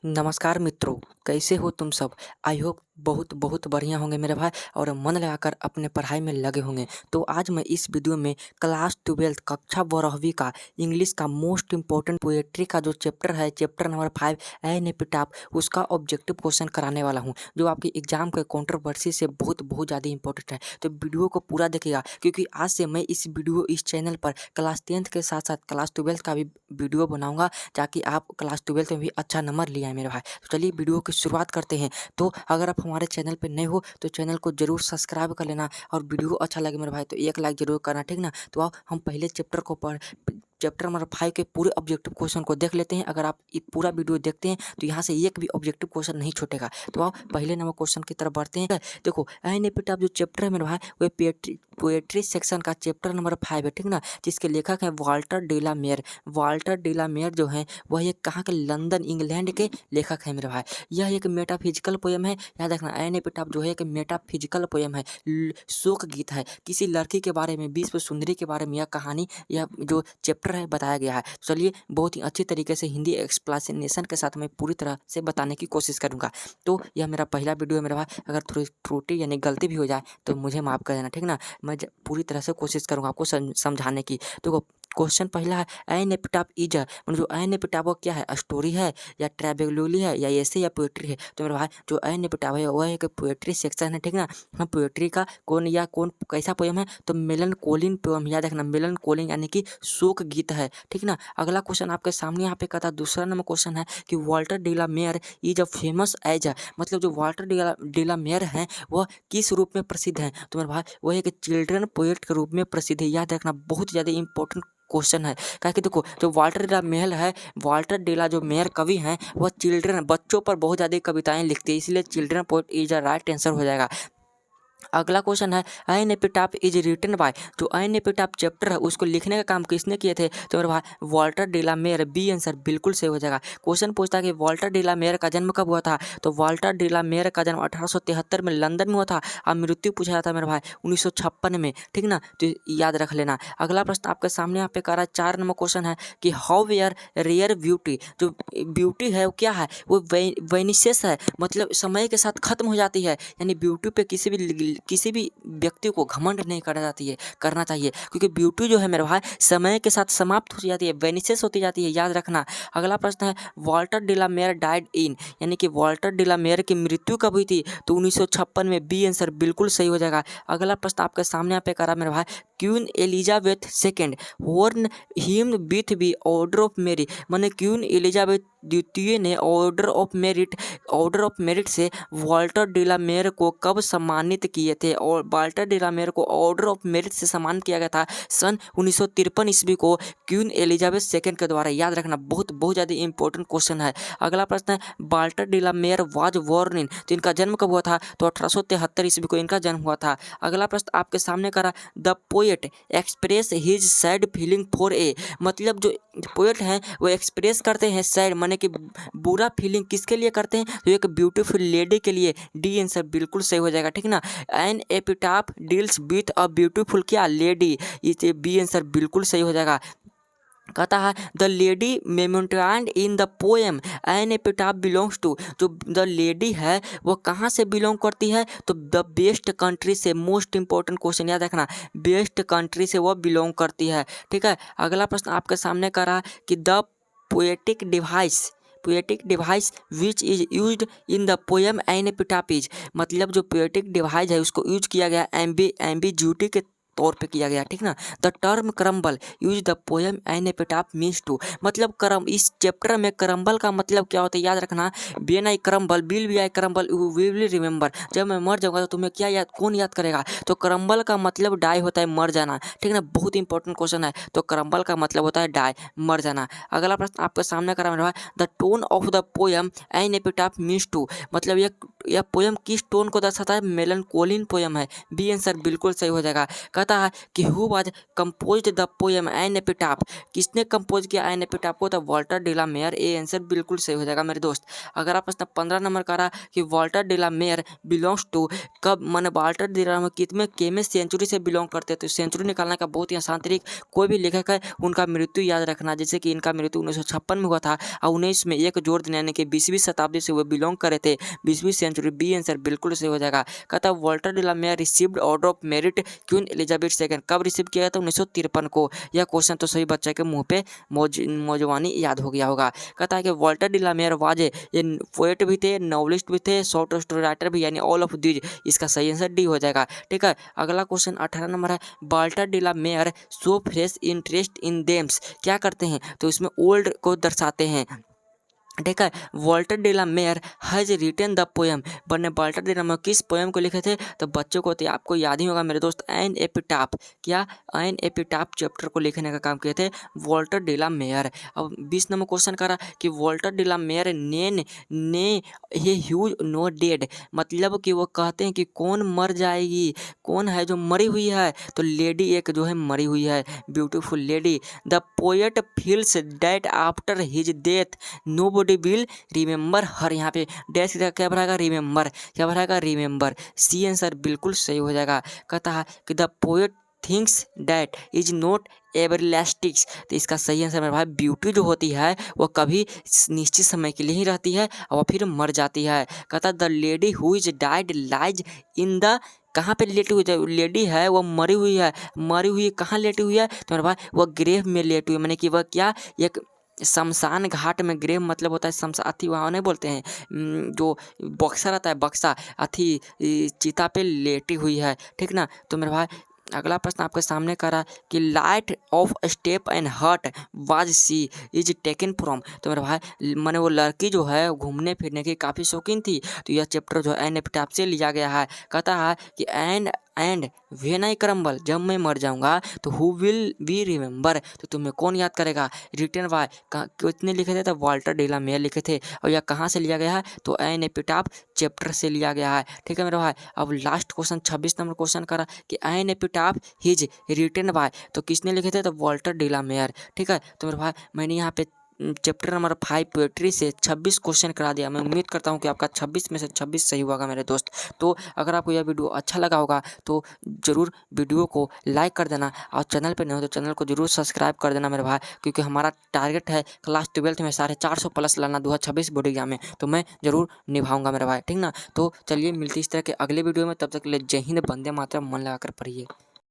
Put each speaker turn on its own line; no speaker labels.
नमस्कार मित्रों, कैसे हो तुम सब। आई होप बहुत बहुत बढ़िया होंगे मेरे भाई और मन लगाकर अपने पढ़ाई में लगे होंगे। तो आज मैं इस वीडियो में क्लास 12 कक्षा 12वीं का इंग्लिश का मोस्ट इम्पोर्टेंट पोएट्री का जो चैप्टर है, चैप्टर नंबर 5 एन एपिटाफ, उसका ऑब्जेक्टिव क्वेश्चन कराने वाला हूँ, जो आपकी एग्जाम के कंट्रोवर्सी से बहुत ज़्यादा इंपॉर्टेंट है। तो वीडियो को पूरा देखिएगा, क्योंकि आज से मैं इस चैनल पर क्लास 10th के साथ साथ क्लास 12th का भी वीडियो बनाऊंगा, ताकि आप क्लास 12th में भी अच्छा नंबर ले आए मेरे भाई। तो चलिए वीडियो की शुरुआत करते हैं। तो अगर आप हमारे चैनल पे नए हो तो चैनल को जरूर सब्सक्राइब कर लेना, और वीडियो अच्छा लगे मेरे भाई तो एक लाइक जरूर करना, ठीक ना। तो आओ हम पहले चैप्टर नंबर 5 के पूरे ऑब्जेक्टिव क्वेश्चन को देख लेते हैं। अगर आप ये पूरा वीडियो देखते हैं तो यहाँ से एक भी ऑब्जेक्टिव क्वेश्चन नहीं छूटेगा। तो आओ पहले नंबर क्वेश्चन की तरफ बढ़ते हैं। देखो एन एपिटाफ जो चैप्टर है मेरे भाई, वो पोएट्री सेक्शन का चैप्टर नंबर 5 है, ठीक ना, जिसके लेखक हैं Walter de la mayor. Walter de la mayor जो है वह एक कहाँ के, लंदन इंग्लैंड के लेखक है मेरे भाई। यह एक मेटाफिजिकल पोयम है, याद रखना। एन एपिटाफ जो है एक मेटाफिजिकल पोयम है, शोक गीत है। किसी लड़की के बारे में, विश्व सुंदरी के बारे में यह कहानी, यह जो चैप्टर है बताया गया है। तो चलिए बहुत ही अच्छी तरीके से हिंदी एक्सप्लेनेशन के साथ मैं पूरी तरह से बताने की कोशिश करूंगा। तो यह मेरा पहला वीडियो है मेरे भाई, अगर थोड़ी त्रुटि यानी गलती भी हो जाए तो मुझे माफ़ कर देना, ठीक ना। मैं पूरी तरह से कोशिश करूंगा आपको समझाने की। तो क्वेश्चन पहला है, एन एपिटाफ इज मतलब जो एन एपिटाफ वो क्या है, स्टोरी है या ट्रेवेलोली है या ऐसे या पोएट्री है। तो मेरे भाई जो एन एपिटाफ है वह एक पोएट्री सेक्शन है, ठीक ना। हम पोएट्री का कौन कैसा पोयम है, तो मेलनकोलिन पोयम, याद रखना। मेलनकोलिन यानी कि शोक गीत है, ठीक ना। अगला क्वेश्चन आपके सामने यहाँ पे कहता है, दूसरा नंबर क्वेश्चन है कि Walter de la Mare is a famous as मतलब जो वाल्टर डेला मेयर हैं वह किस रूप में प्रसिद्ध हैं। तो मेरे भाई वह एक चिल्ड्रन पोएट के रूप में प्रसिद्ध है, याद रखना। बहुत ज़्यादा इंपॉर्टेंट क्वेश्चन है, क्या कि देखो जो वाल्टर डेला मेयर है, वाल्टर डेला जो मेयर कवि हैं वह चिल्ड्रन बच्चों पर बहुत ज़्यादा कविताएं लिखते हैं, इसलिए children poet is a right answer हो जाएगा। अगला क्वेश्चन है, an epitaph is written by. जो एन एपिटाफ चैप्टर है उसको लिखने का काम किसने किए थे, तो मेरे भाई Walter de la mayor, B answer बिल्कुल सही हो जाएगा। क्वेश्चन पूछता है कि वाल्टर डेला मेयर का जन्म कब हुआ था, तो वाल्टर डेला मेयर का जन्म 1873 में लंदन में हुआ था, और मृत्यु पूछा जाता है मेरे भाई 1956 में, ठीक ना। तो याद रख लेना। अगला प्रश्न आपके सामने यहाँ पे कह रहा है, 4 नंबर क्वेश्चन है कि हाउ वेयर रेयर ब्यूटी। जो ब्यूटी है वो क्या है, वो वेनिसेस है, मतलब समय के साथ खत्म हो जाती है। यानी ब्यूटी पे किसी भी व्यक्ति को घमंड नहीं करना चाहिए, क्योंकि ब्यूटी जो है मेरे भाई समय के साथ समाप्त हो जाती है, वेनिसेस होती जाती है, याद रखना। अगला प्रश्न है, Walter de la Mare died in, यानी कि वाल्टर डेला मेयर की मृत्यु कब हुई थी, तो 1956 में, बी आंसर बिल्कुल सही हो जाएगा। अगला प्रश्न आपके सामने यहाँ पे करा मेरे भाई, Queen Elizabeth second warn him with be order of Mary, माने क्वीन एलिजाबेथ द्वितीय ने ऑर्डर ऑफ मेरिट से वाल्टर डेला मेयर को कब सम्मानित किए थे, और वाल्टर डेला मेयर को ऑर्डर ऑफ मेरिट से सम्मानित किया गया था सन 1953 ईस्वी को क्वीन एलिजाबेथ सेकेंड के द्वारा, याद रखना। बहुत ज़्यादा इंपॉर्टेंट क्वेश्चन है। अगला प्रश्न है, Walter de la Mare was born in, तो इनका जन्म कब हुआ था, तो 1873 ईस्वी को इनका जन्म हुआ था। अगला प्रश्न आपके सामने करा, the poet express his sad feeling for a, मतलब जो पोएट हैं वो एक्सप्रेस करते हैं सैड माने कि बुरा फीलिंग किसके लिए करते हैं, तो एक ब्यूटीफुल लेडी के लिए, डी आंसर बिल्कुल सही हो जाएगा, ठीक ना। An epitaph deals with a beautiful क्या, लेडी, ये बी आंसर बिल्कुल सही हो जाएगा। कहता है, the lady maintained in the poem an epitaph belongs to, जो द लेडी है वो कहाँ से बिलोंग करती है, तो द बेस्ट कंट्री से। मोस्ट इंपॉर्टेंट क्वेश्चन, याद रखना, बेस्ट कंट्री से वो बिलोंग करती है, ठीक है। अगला प्रश्न आपके सामने कर रहा है कि the poetic device which is used in the poem an epitaph is, मतलब जो पोएटिक डिवाइस है उसको यूज किया गया एम्बिग्यूटी के तौर पे किया गया, ठीक ना। The term crumble use the poem an epitaph means to, मतलब इस चैप्टर में क्रम्बल का मतलब क्या होता है, याद रखना। When I crumble will be I crumble you will remember, जब मैं मर जाऊंगा तो तुम्हें क्या कौन याद करेगा, तो क्रम्बल का मतलब डाई होता है, मर जाना, ठीक ना। बहुत इंपॉर्टेंट क्वेश्चन है, तो क्रम्बल का मतलब होता है डाई, मर जाना। अगला प्रश्न आपके सामने करा मेरा, the tone of the poem an epitaph means to, मतलब ये यह पोयम किस टोन को दर्शाता है? मेलनकोलिन पोयम है। बी आंसर बिल्कुल सही हो जाएगा। कहता है कि who was composed the poem an epitaph, किसने कंपोज किया एन एपिटाफ को? तो Walter de la Mare. A answer बिल्कुल सही हो जाएगा मेरे दोस्त। अगर आप प्रश्न 15 नंबर का रहा कि Walter de la Mare belongs to, कब मन वॉल्टर डे ला मेयर कितने केमे सेंचुरी से बिलोंग करते हैं? तो सेंचुरी निकालने का बहुत ही आसान तरीका, कोई भी लेखक है उनका मृत्यु याद रखना। जैसे कि इनका मृत्यु 1956 में हुआ था और 19 में एक जोड़ देना, यानी कि 20वीं शताब्दी से वो बिलोंग करे थे, 20वीं सेंचुरी। बी आंसर बिल्कुल सही हो जाएगा। कहता है Walter de la Mare received order of merit Queen Elizabeth second, कब रिसीव किया था? 1953 को। यह क्वेश्चन तो सभी बच्चे के मुंह पे मौजवानी याद हो गया होगा। कहता है कि Walter de la Mare was ये पोएट भी थे, नॉवलिस्ट भी थे, शॉर्ट स्टोरी राइटर भी, यानी ऑल ऑफ दीज। इसका सही आंसर डी हो जाएगा। ठीक है, अगला क्वेश्चन 18 नंबर है। Walter de la Mare show fresh interest in themes, क्या करते हैं? तो इसमें ओल्ड को दर्शाते हैं। ठीक है, Walter de la Mare has written the poem, बने वॉल्टर डे ला मेयर किस पोएम को लिखे थे? तो बच्चों को तो आपको याद ही होगा मेरे दोस्त, एन एपिटाफ। क्या? एन एपिटाफ चैप्टर को लिखने का काम किए थे वॉल्टर डे ला मेयर। अब 20 नंबर क्वेश्चन करा कि वॉल्टर डे ला मेयर ने ये ह्यूज नो डेड, मतलब कि वो कहते हैं कि कौन मर जाएगी, कौन है जो मरी हुई है? तो लेडी एक जो है मरी हुई है, beautiful lady. The poet feels that after his death no will remember her, यहाँ पे डैश क्या भराएगा? रिमेंबर। क्या भराएगा? रिमेंबर। सी आंसर बिल्कुल सही हो जाएगा। कहता है कि the poet thinks that is not everlasting, तो इसका सही आंसर मेरे भाई ब्यूटी जो होती है वो कभी निश्चित समय के लिए ही रहती है और फिर मर जाती है। कहता the lady who is died lies in the, कहाँ पे लेटी हुई है? लेडी है वो मरी हुई है, मरी हुई कहाँ लेटी हुई है? तो मेरे भाई वो ग्रेव में लेटी हुई, मैंने कि वह क्या एक शमशान घाट में। ग्रेव मतलब होता है शमशान, अथी वहाँ नहीं बोलते हैं, जो बक्सा रहता है, बक्सा अथी चिता पे लेटी हुई है। ठीक ना, तो मेरे भाई अगला प्रश्न आपके सामने करा कि light of step and heart was she is taken from, तो मेरे भाई मैंने वो लड़की जो है घूमने फिरने की काफ़ी शौकीन थी, तो यह चैप्टर जो है एन एपिटाफ से लिया गया है। कहता है कि एंड व्हेन आई क्रम्बल, जब मैं मर जाऊंगा तो हु विल बी रिमेंबर, तो तुम्हें कौन याद करेगा? रिटन बाय, कितने लिखे थे? तो वॉल्टर डे ला मेयर लिखे थे। और यह कहाँ से लिया गया है? तो एन एपिटाफ चैप्टर से लिया गया है। ठीक है मेरे भाई, अब लास्ट क्वेश्चन 26 नंबर क्वेश्चन करा कि an epitaph is written by, तो किसने लिखे थे? तो वॉल्टर डे ला मेयर। ठीक है, तो मेरे भाई मैंने यहाँ पे चैप्टर नंबर 5 पोएट्री से 26 क्वेश्चन करा दिया। मैं उम्मीद करता हूँ कि आपका 26 में से 26 सही होगा मेरे दोस्त। तो अगर आपको यह वीडियो अच्छा लगा होगा तो ज़रूर वीडियो को लाइक कर देना, और चैनल पर नहीं हो तो चैनल को जरूर सब्सक्राइब कर देना मेरे भाई, क्योंकि हमारा टारगेट है क्लास 12th में 450 प्लस लाना 2026 बोर्ड एग्जाम में, तो मैं ज़रूर निभाऊंगा मेरे भाई। ठीक ना, तो चलिए मिलती इस तरह के अगले वीडियो में, तब तक के लिए जय हिंद, वंदे मातरम, मन लगा कर पढ़िए।